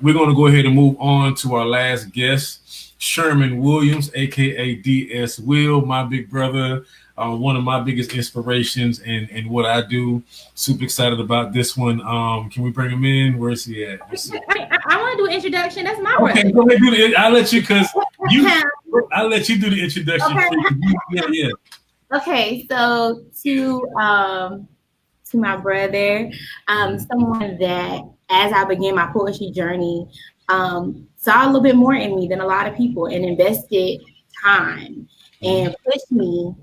we're going to go ahead and move on to our last guest, Sherman Williams, aka DS Will, my big brother, one of my biggest inspirations in what I do. Super excited about this one. Can we bring him in? Where is he at? I want to do an introduction. That's my okay, brother. go ahead, do it. I'll let you I'll let you do the introduction. Okay. Yeah. Okay, so to my brother, someone that as I began my poetry journey, saw a little bit more in me than a lot of people and invested time and pushed me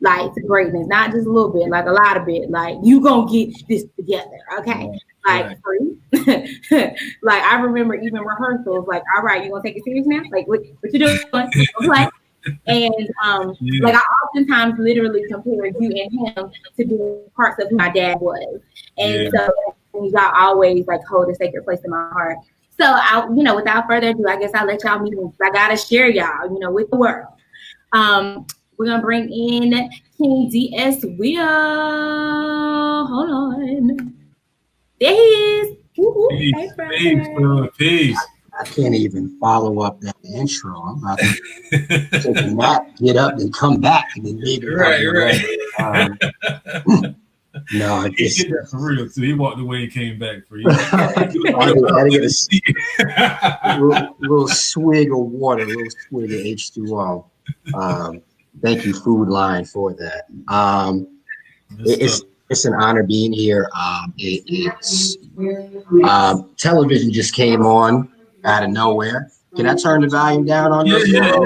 like to greatness, not just a little bit, like a lot of bit. Like you gonna get this together, okay? Like free. Like I remember even rehearsals, like, all right, you gonna take it serious now? Like what you doing? Okay. And like I oftentimes literally compared you and him to be parts of who my dad was. And so y'all always like hold a sacred place in my heart. So I, without further ado, I guess I'll let y'all meet me. I gotta share y'all, with the world. We're gonna bring in King DS Will. Hold on. There he is. Peace. I can't even follow up that intro. I'm about to take a nap, get up, and come back, and then maybe right. No, he did that for real too. He walked away and came back for you. I get a little swig of water, a little swig of H2O. Thank you, Food Line, for that. It's an honor being here. Television just came on out of nowhere. Can I turn the volume down on this? Yeah.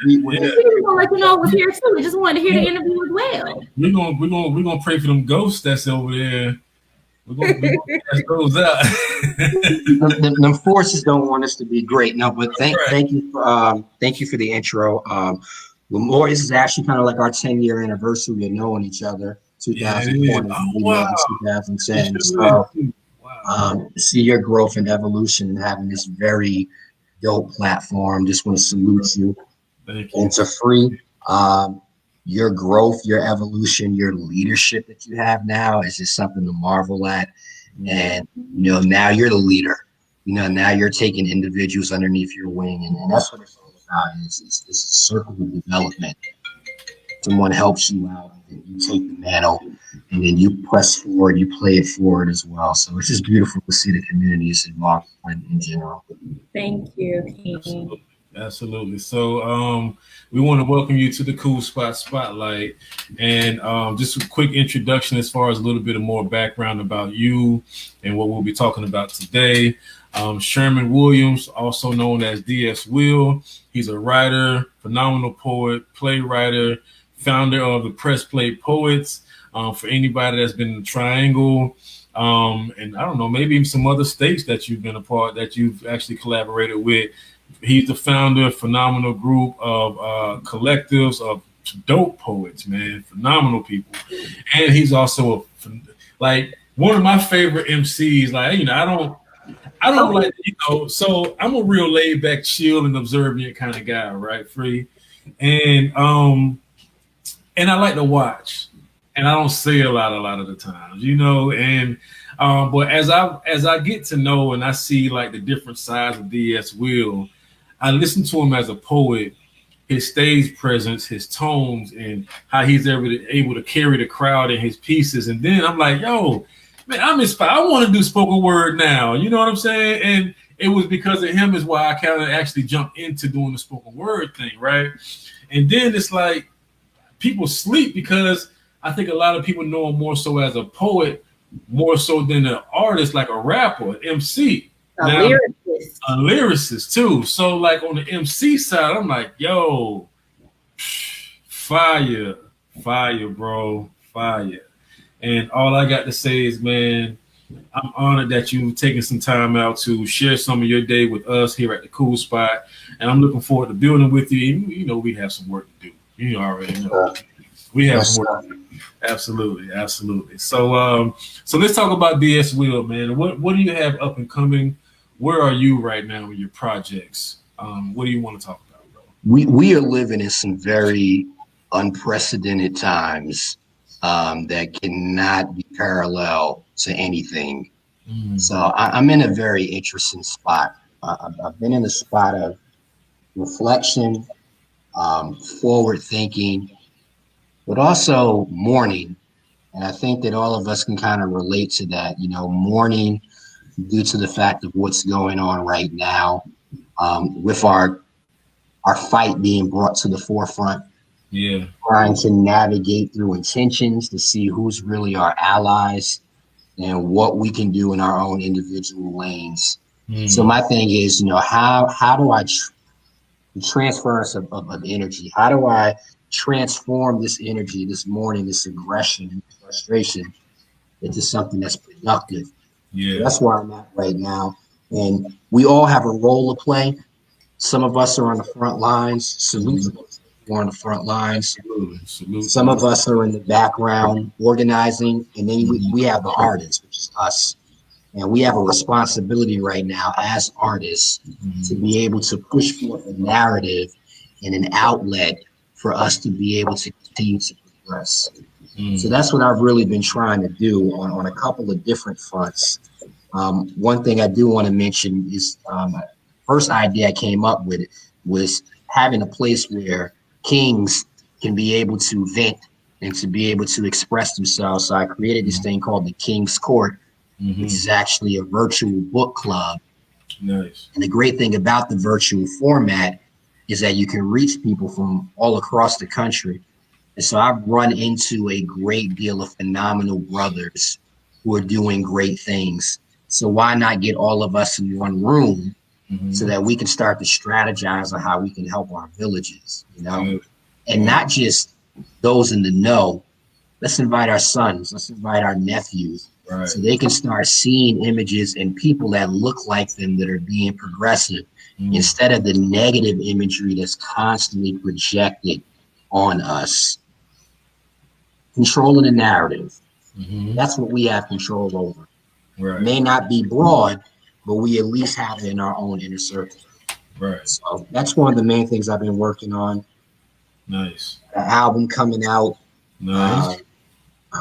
We were gonna let you know it was here too. We just wanted to hear the interview as well. We're gonna pray for them ghosts that's over there. We're gonna test those out. Them forces don't want us to be great. No, but thank you for the intro. Lemoi, this is actually kind of like our 10-year anniversary of knowing each other. 2020, 2010. So see your growth and evolution and having this very dope platform. Just want to salute you. Thank you. And to free your growth, your evolution, your leadership that you have now is just something to marvel at. And now you're the leader. Now you're taking individuals underneath your wing, and that's what it's all about. It's a circle of development. Someone helps you out, and you take the mantle, and then you press forward, you play it forward as well. So it's just beautiful to see the communities involved in general. Thank you, King. Absolutely. So we want to welcome you to the Kool Spotlight, and just a quick introduction as far as a little bit of more background about you and what we'll be talking about today. Sherman Williams, also known as DS Will. He's a writer, phenomenal poet, playwright, founder of the Press Play Poets. For anybody that's been in the Triangle, and I don't know, maybe even some other states that you've been a part, that you've actually collaborated with. He's the founder of a phenomenal group of collectives of dope poets, man, phenomenal people. And he's also one of my favorite MCs. I don't like, so I'm a real laid back, chill and observant kind of guy, right? Free. And I like to watch, and I don't say a lot of the times, and but as I get to know and I see like the different sides of DS Will, I listen to him as a poet, his stage presence, his tones, and how he's able to carry the crowd in his pieces. And then I'm like, yo, man, I'm inspired. I want to do spoken word now. You know what I'm saying? And it was because of him is why I kind of actually jumped into doing the spoken word thing, right? And then it's like people sleep because I think a lot of people know him more so as a poet, more so than an artist, like a rapper, an MC. A lyricist too. So like on the MC side, I'm like, yo, fire, bro, fire. And all I got to say is, man, I'm honored that you've taken some time out to share some of your day with us here at the Kool Spot. And I'm looking forward to building with you. We have some work to do. You already know. We have some work to do. Absolutely. So let's talk about DS Will, man. What do you have up and coming? Where are you right now with your projects? What do you want to talk about, bro? We are living in some very unprecedented times that cannot be parallel to anything. So I'm in a very interesting spot I've been in a spot of reflection, forward thinking, but also mourning. And I think that all of us can kind of relate to that, mourning due to the fact of what's going on right now, with our fight being brought to the forefront, Yeah. trying to navigate through intentions to see who's really our allies and what we can do in our own individual lanes. So Mm. my thing is, how do I transference of energy? How do I transform this energy, this mourning, this aggression, and frustration into something that's productive? So Yeah. that's where I'm at right now. And we all have a role to play. Some of us are on the front lines. Salute to Mhm. those who are on the front lines. Absolutely. Salute to Some of them. us are in the background organizing. And then we, Mhm. we have the artists, which is us. And we have a responsibility right now as artists to Mhm. be able to push forth a narrative and an outlet for us to be able to continue to progress. So Mm. that's what I've really been trying to do on a couple of different fronts. One thing I do want to mention is first idea I came up with was having a place where kings can be able to vent and to be able to express themselves. So I created this thing called the King's Court, which Mhm. is actually a virtual book club. Nice. And the great thing about the virtual format is that you can reach people from all across the country. And so I've run into a great deal of phenomenal brothers who are doing great things. So why not get all of us in one room so Mhm. that we can start to strategize on how we can help our villages, Good. and Good. not just those in the know. Let's invite our sons, let's invite our nephews Right. so they can start seeing images and people that look like them that are being progressive Mm. instead of the negative imagery that's constantly projected on us. Controlling the narrative. Mhm. That's what we have control over. Right. May not be broad, but we at least have it in our own inner circle. Right. So that's one of the main things I've been working on. Nice. The album coming out uh,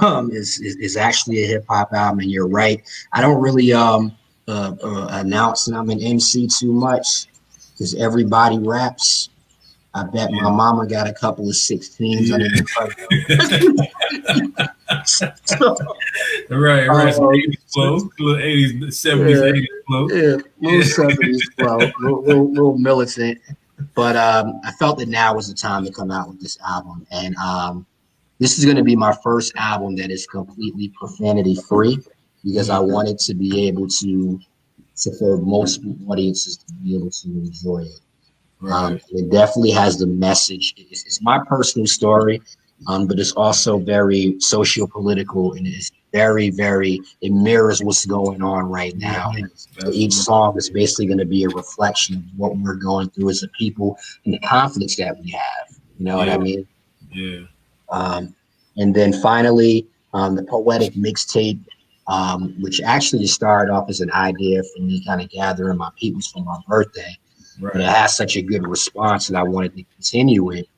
Nice. is actually a hip hop album, and you're right. I don't really announce that I'm an MC too much because everybody raps. I bet my Yeah. mama got a couple of 16s Yeah. underneath her belt. So, Right. Right. Some um, 80s flow. Little 80s, 70s, yeah, 80s flow. yeah, little Yeah. 70s flow, little militant. But I felt that now was the time to come out with this album. And this is going to be my first album that is completely profanity free because I Mm. wanted to be able to for multiple audiences to be able to enjoy it. Right. It definitely has the message. It's my personal story, but it's also very socio-political and it's it mirrors what's going on right now. Mhm. So each Absolutely. song is basically going to be a reflection of what we're going through as a people and the conflicts that we have. You know what I Yeah. mean? Yeah. Um, and then finally, the poetic mixtape, which actually started off as an idea for me kind of gathering my peoples for my birthday, but it Right. has such a good response that I wanted to continue it.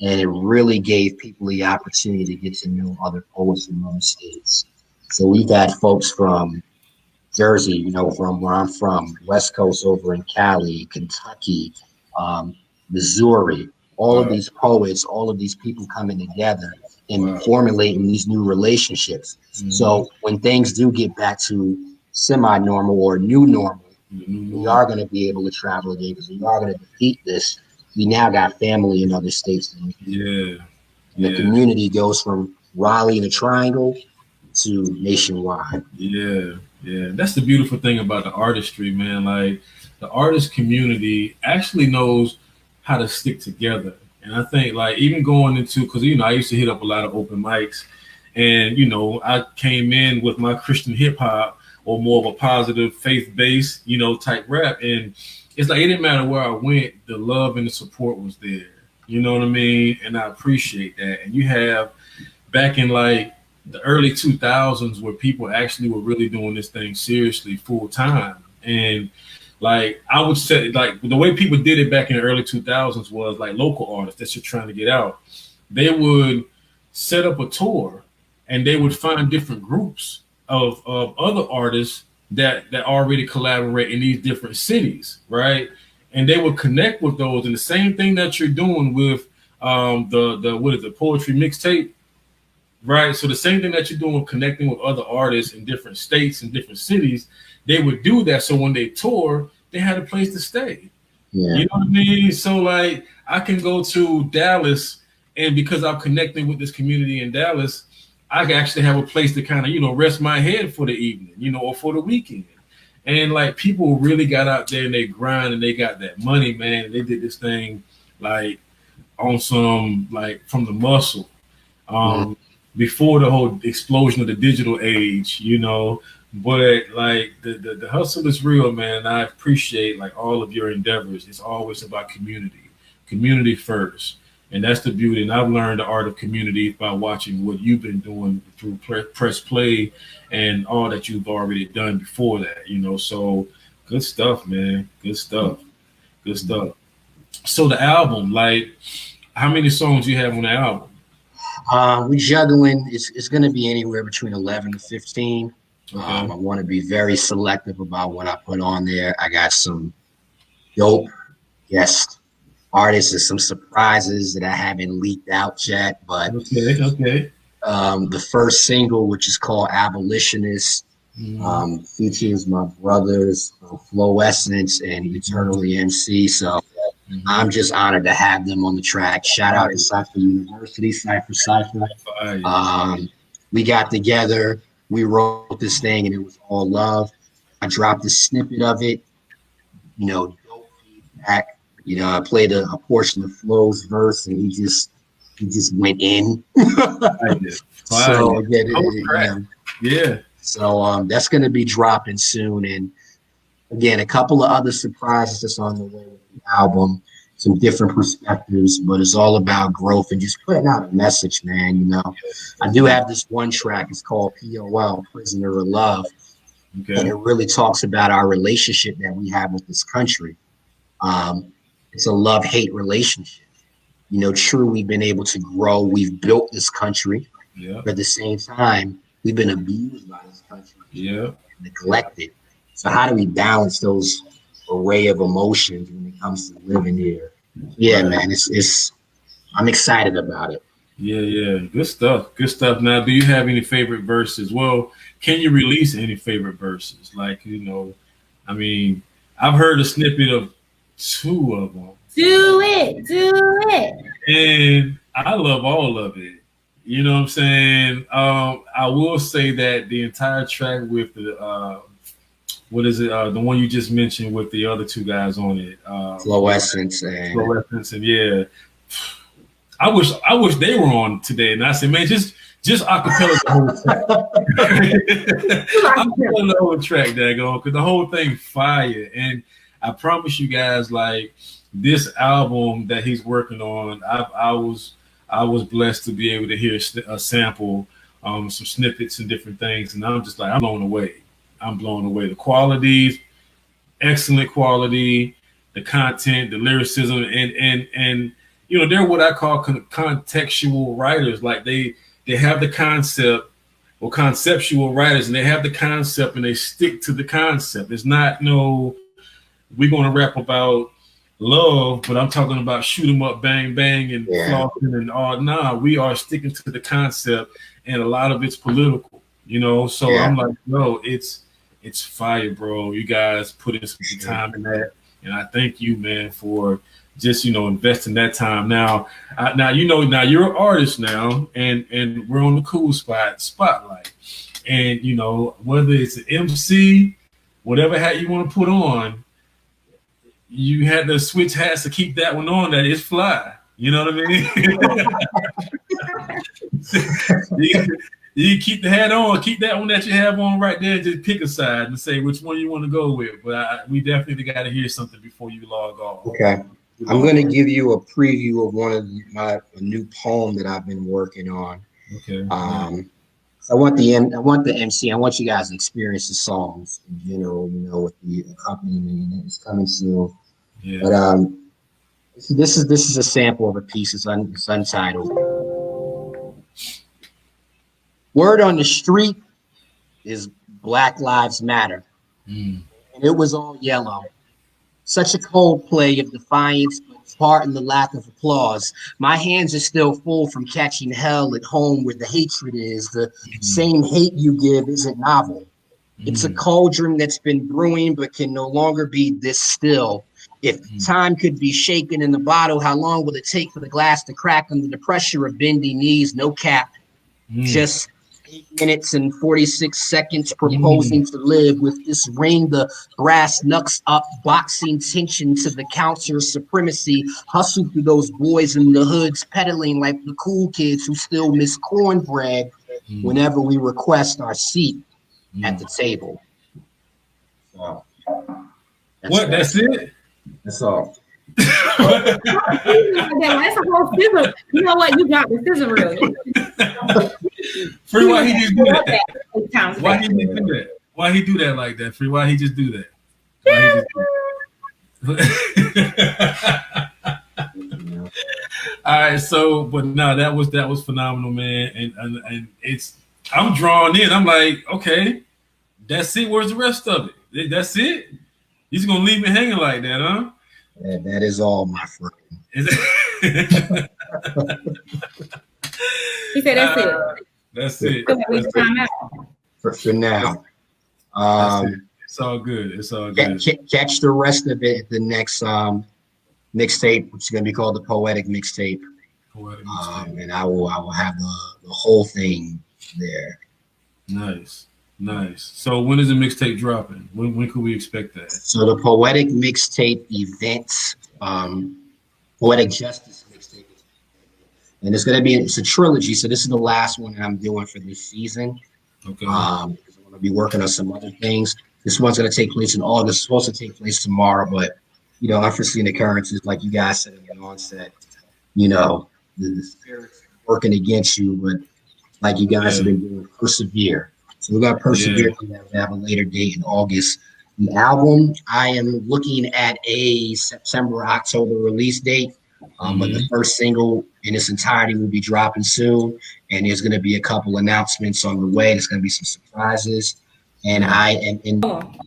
And it really gave people the opportunity to get to know other poets from other states. So we've had folks from Jersey, from where I'm from, West Coast over in Cali, Kentucky, um, Missouri, all of Wow. these poets, all of these people coming together and Wow. formulating these new relationships. Mm-hmm. So when things do get back to semi-normal or new normal, we Mm-hmm. are going to be able to travel again because we are going to defeat this. We now got family in other states that we can visit. Yeah. And the Yeah. community goes from Raleigh in the Triangle to nationwide. Yeah, yeah. That's the beautiful thing about the artistry, man. Like the artist community actually knows how to stick together. And I think like even going into because I used to hit up a lot of open mics and I came in with my Christian hip hop or more of a positive faith based, type rap. And it's like it didn't matter where I went, the love and the support was there. You know what I mean? And I appreciate that. And you have back in like the early 2000s where people actually were really doing this thing seriously full time. And like I would say, like the way people did it back in the early 2000s was like local artists that you're trying to get out. They would set up a tour and they would find different groups of other artists that already collaborate in these different cities, right? And they will connect with those, and the same thing that you're doing with the what is it, poetry mixtape, right? So the same thing that you're doing with connecting with other artists in different states and different cities, they would do that. So when they tour, they had a place to stay. Yeah. You know what I mean? So like I can go to Dallas, and because I'm connecting with this community in Dallas, I can actually have a place to kind of, rest my head for the evening, or for the weekend. And like people really got out there and they grind and they got that money, man. They did this thing like on some like from the muscle. Before the whole explosion of the digital age, But like the hustle is real, man. I appreciate like all of your endeavors. It's always about community first, and that's the beauty. And I've learned the art of community by watching what you've been doing through press play and all that you've already done before that. So good stuff, man. Good stuff. Good stuff. So the album, like, how many songs you have on the album? We're juggling. It's going to be anywhere between 11 to 15. Okay. I want to be very selective about what I put on there. I got some dope guest artists and some surprises that I haven't leaked out yet. But okay. The first single, which is called Abolitionist, features my brothers, Flow Essence and Eternally MC. So I'm just honored to have them on the track. Shout out to Cypher University, Cypher. We got together, we wrote this thing, and it was all love. I dropped a snippet of it, dope feedback. I played a portion of Flow's verse, and he just went in. So yeah. So that's going to be dropping soon, and again, a couple of other surprises that's on the way with the album, some different perspectives, but it's all about growth and just putting out a message, man. I do have this one track, it's called POL, Prisoner of Love. Okay. And it really talks about our relationship that we have with this country. It's a love-hate relationship. True, we've been able to grow, we've built this country, but at the same time, we've been abused by this country, neglected. So how do we balance those array of emotions when it comes to living here? Yeah, man, it's I'm excited about it. Yeah. Good stuff. Now, do you have any favorite verses? Well, can you release any favorite verses? Like, I mean, I've heard a snippet of 2 of them. Do it. And I love all of it. You know what I'm saying? I will say that the entire track with the what is it? The one you just mentioned with the other 2 guys on it. Flow Essence and yeah. I wish they were on today. And I said, man, just acapella the whole track. Acapella the whole track, daggone, because the whole thing fire. And I promise you guys, like this album that he's working on, I was blessed to be able to hear a sample, some snippets and different things, and I'm just like I'm blown away. The qualities, excellent quality, the content, the lyricism, and they're what I call contextual writers. Like they have the concept, or conceptual writers, and they have the concept and they stick to the concept. It's not we're going to rap about love, but I'm talking about shoot 'em up, bang bang, and flossing and all. Nah, we are sticking to the concept, and a lot of it's political. So I'm like, no, it's fire, bro. You guys put in some time in that, and I thank you, man, for just investing that time. Now you're an artist now, and we're on the Kool spotlight, and whether it's an MC, whatever hat you want to put on, you had to switch hats to keep that one on. That is fly. You know what I mean? You keep the hat on, keep that one that you have on right there. Just pick a side and say which one you want to go with. But we definitely got to hear something before you log off. Okay, I'm going to give you a preview of one of a new poem that I've been working on. Okay. I want the MC. I want you guys to experience the songs in general. With the accompaniment, it's coming soon. Yeah. But this is a sample of a piece. It's untitled. Word on the street is Black Lives Matter. Mm. And it was all yellow. Such a cold play of defiance, but pardon the lack of applause. My hands are still full from catching hell at home where the hatred is. The same hate you give isn't novel. It's a cauldron that's been brewing but can no longer be this still. If time could be shaken in the bottle, how long will it take for the glass to crack under the pressure of bending knees? No cap. Just 8 minutes and 46 seconds proposing to live with this ring, the brass knucks up, boxing tension to the counter supremacy, hustle through those boys in the hoods, peddling like the cool kids who still miss cornbread whenever we request our seat at the table. So, That's it? That's all. That's a whole scissor. You know what? You got the scissor reel. Free, why he just do that? Why he just do that? Why he do that like that? Free, why he just do that? Why he just do that? All right, so but no, that was phenomenal, man, and it's I'm drawn in. I'm like, okay, that's it. Where's the rest of it? That's it. He's gonna leave me hanging like that, huh? Yeah, that is all, my friend. He said, "That's it. That's it. For now. It's all good. It's all good. Catch the rest of it at the next mixtape, which is going to be called the Poetic Mixtape. And I will have the whole thing there. Nice. So when is the mixtape dropping? When could we expect that? So the Poetic Mixtape events, Poetic Justice Mixtape, and it's a trilogy. So this is the last one that I'm doing for this season. Okay. I'm going to be working on some other things. This one's going to take place in August. It's supposed to take place tomorrow, but unforeseen occurrences, like you guys said in the onset, the spirit's working against you, but like you guys have been doing, persevere. So we're gonna persevere through that. We have a later date in August. The album, I am looking at a September, October release date. But the first single in its entirety will be dropping soon, and there's gonna be a couple announcements on the way. There's gonna be some surprises, and I am in. All right.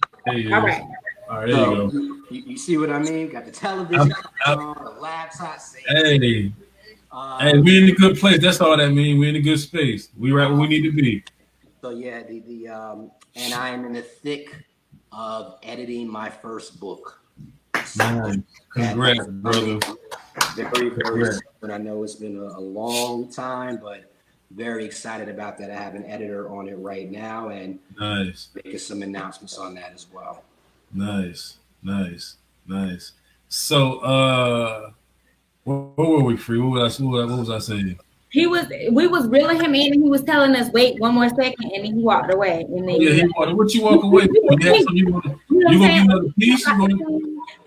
All right, there you go. You see what I mean? Got the television on, the laptop. Hey, we in a good place. That's all that means. We're in a good space. We right where we need to be. So yeah, and I am in the thick of editing my first book. Nice. Congrats, brother. Very soon. I know it's been a long time, but very excited about that. I have an editor on it right now, and making some announcements on that as well. Nice. So, where were we, Free? What was I saying? We was reeling him in, and he was telling us, "Wait 1 more second," and then he walked away. And then he walked. What you walk away? You gonna give another piece?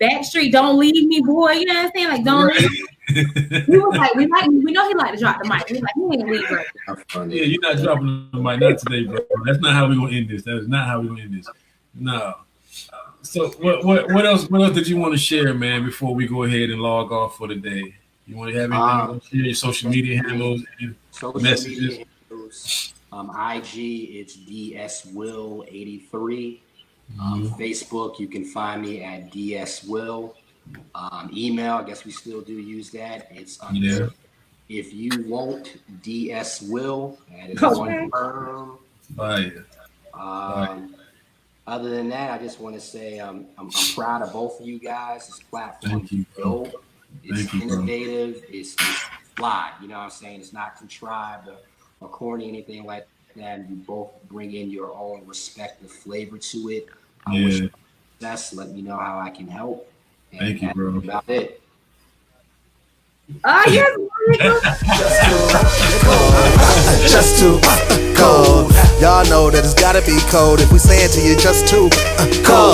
Backstreet, don't leave me, boy. You know what I'm saying? Like, don't leave me. He was like, we know he like to drop the mic. He's like, he ain't leave right now. Yeah, you're not dropping the mic, not today, bro. That's not how we're gonna end this. That is not how we're gonna end this. No. So what else did you want to share, man, before we go ahead and log off for the day? You want to have anything to share, your social media handles, messages? IG, it's DSWill83. Facebook, you can find me at DSWill. Email, I guess we still do use that. It's under if you want DSWill. That is one firm. Other than that, I just want to say I'm proud of both of you guys. This platform is dope. It's innovative. It's fly. You know what I'm saying? It's not contrived or corny, anything like that. And you both bring in your own respective flavor to it. I wish you success. Let me know how I can help. And thank you, bro. That's about it. Yes. Just too cold. Y'all know that it's gotta be cold if we say it to you just too cold.